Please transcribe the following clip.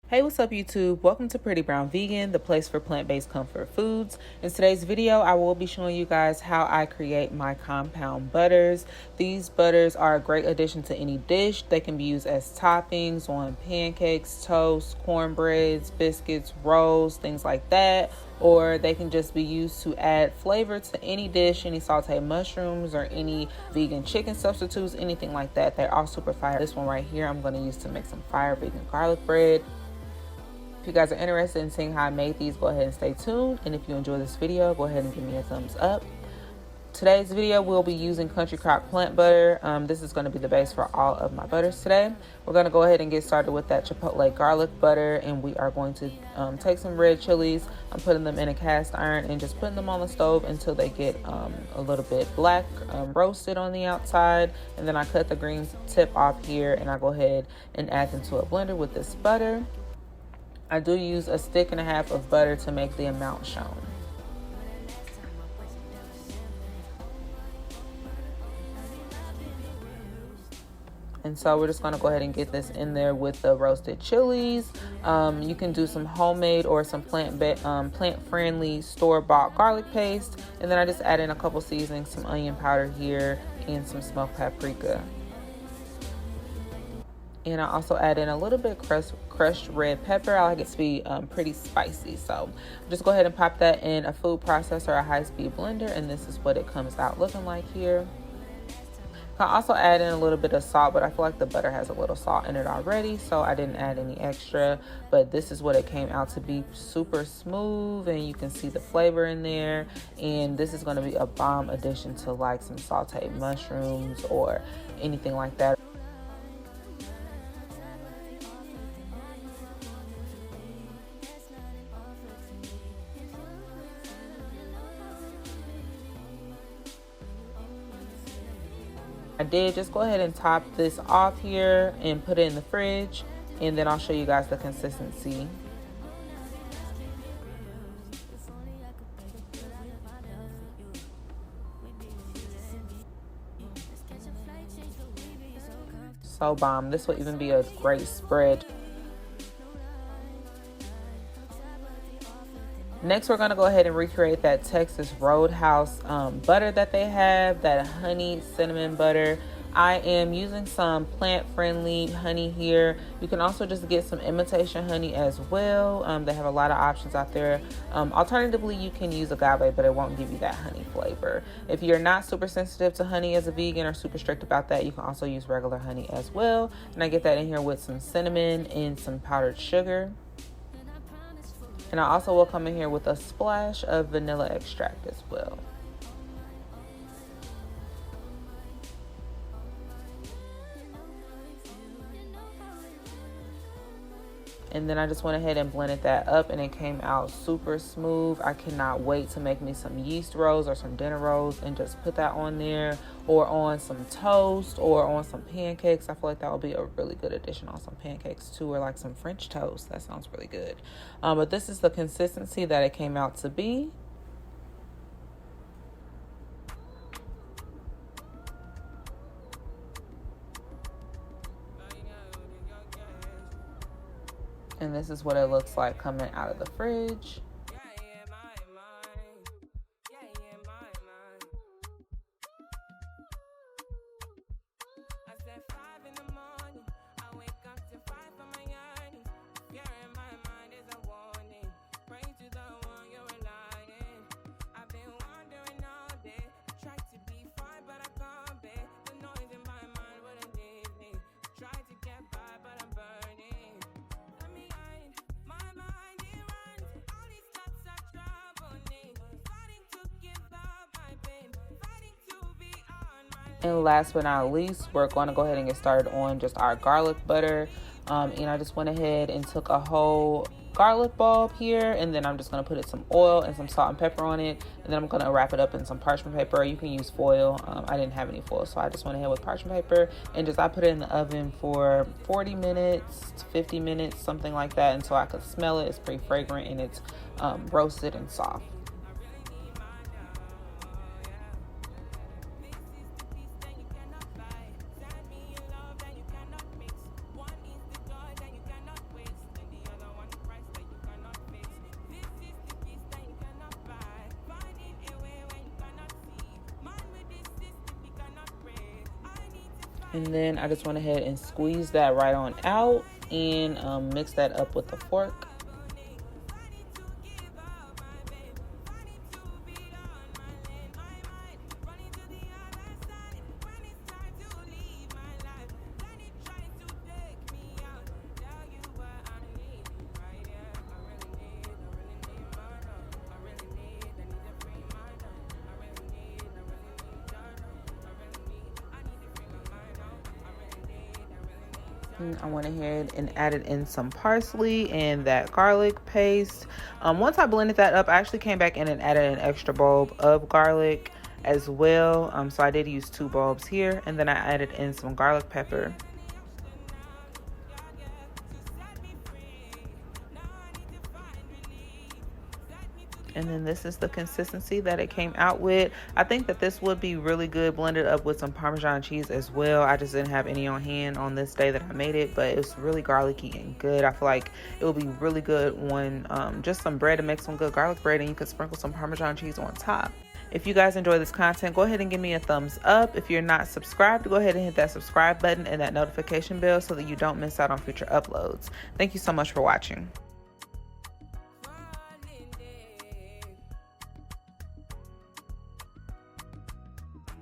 Hey, what's up YouTube? Welcome to Pretty Brown Vegan, the place for plant-based comfort foods. In today's video, I will be showing you guys how I create my compound butters. These butters are a great addition to any dish. They can be used as toppings on pancakes, toast, cornbreads, biscuits, rolls, things like that. Or they can just be used to add flavor to any dish, any sauteed mushrooms or any vegan chicken substitutes, anything like that. They're all super fire. This one right here, I'm going to use to make some fire vegan garlic bread. If you guys are interested in seeing how I made these, go ahead and stay tuned. And if you enjoy this video, go ahead and give me a thumbs up. Today's video, we'll be using Country Crock plant butter. This is going to be the base for all of my butters today. We're going to go ahead and get started with that Chipotle garlic butter. And we are going to take some red chilies. I'm putting them in a cast iron and just putting them on the stove until they get a little bit black, roasted on the outside. And then I cut the green tip off here and I go ahead and add them to a blender with this butter. I do use a stick and a half of butter to make the amount shown. And so we're just going to go ahead and get this in there with the roasted chilies. You can do some homemade or some plant-friendly store-bought garlic paste. And then I just add in a couple seasonings, some onion powder here and some smoked paprika. And I also add in a little bit crushed red pepper. I like it to be pretty spicy. So just go ahead and pop that in a food processor, a high-speed blender, and this is what it comes out looking like here. I also add in a little bit of salt, but I feel like the butter has a little salt in it already, so I didn't add any extra. But this is what it came out to be, super smooth, and you can see the flavor in there. And this is going to be a bomb addition to like some sauteed mushrooms or anything like that. I did just go ahead and top this off here and put it in the fridge, and then I'll show you guys the consistency. So bomb. This will even be a great spread. Next, we're going to go ahead and recreate that Texas Roadhouse butter that they have, that honey cinnamon butter. I am using some plant-friendly honey here. You can also just get some imitation honey as well. They have a lot of options out there. Alternatively, you can use agave, but it won't give you that honey flavor. If you're not super sensitive to honey as a vegan or super strict about that, you can also use regular honey as well. And I get that in here with some cinnamon and some powdered sugar. And I also will come in here with a splash of vanilla extract as well. And then I just went ahead and blended that up and it came out super smooth. I cannot wait to make me some yeast rolls or some dinner rolls and just put that on there or on some toast or on some pancakes. I feel like that would be a really good addition on some pancakes too, or like some French toast. That sounds really good. But this is the consistency that it came out to be. And this is what it looks like coming out of the fridge. And last but not least, we're going to go ahead and get started on just our garlic butter. And I just went ahead and took a whole garlic bulb here, and then I'm just going to put some oil and some salt and pepper on it, and then I'm going to wrap it up in some parchment paper. You can use foil. I didn't have any foil, so I just went ahead with parchment paper, and I put it in the oven for 40 minutes, 50 minutes, something like that, until I could smell it. It's pretty fragrant and it's roasted and soft. And then I just went ahead and squeezed that right on out and mix that up with the fork. I went ahead and added in some parsley and that garlic paste. Once I blended that up, I actually came back in and added an extra bulb of garlic as well. So I did use 2 bulbs here, and then I added in some garlic pepper. And then this is the consistency that it came out with. I think that this would be really good blended up with some Parmesan cheese as well. I just didn't have any on hand on this day that I made it, but it was really garlicky and good. I feel like it would be really good on just some bread, to make some good garlic bread, and you could sprinkle some Parmesan cheese on top. If you guys enjoy this content, go ahead and give me a thumbs up. If you're not subscribed, go ahead and hit that subscribe button and that notification bell so that you don't miss out on future uploads. Thank you so much for watching.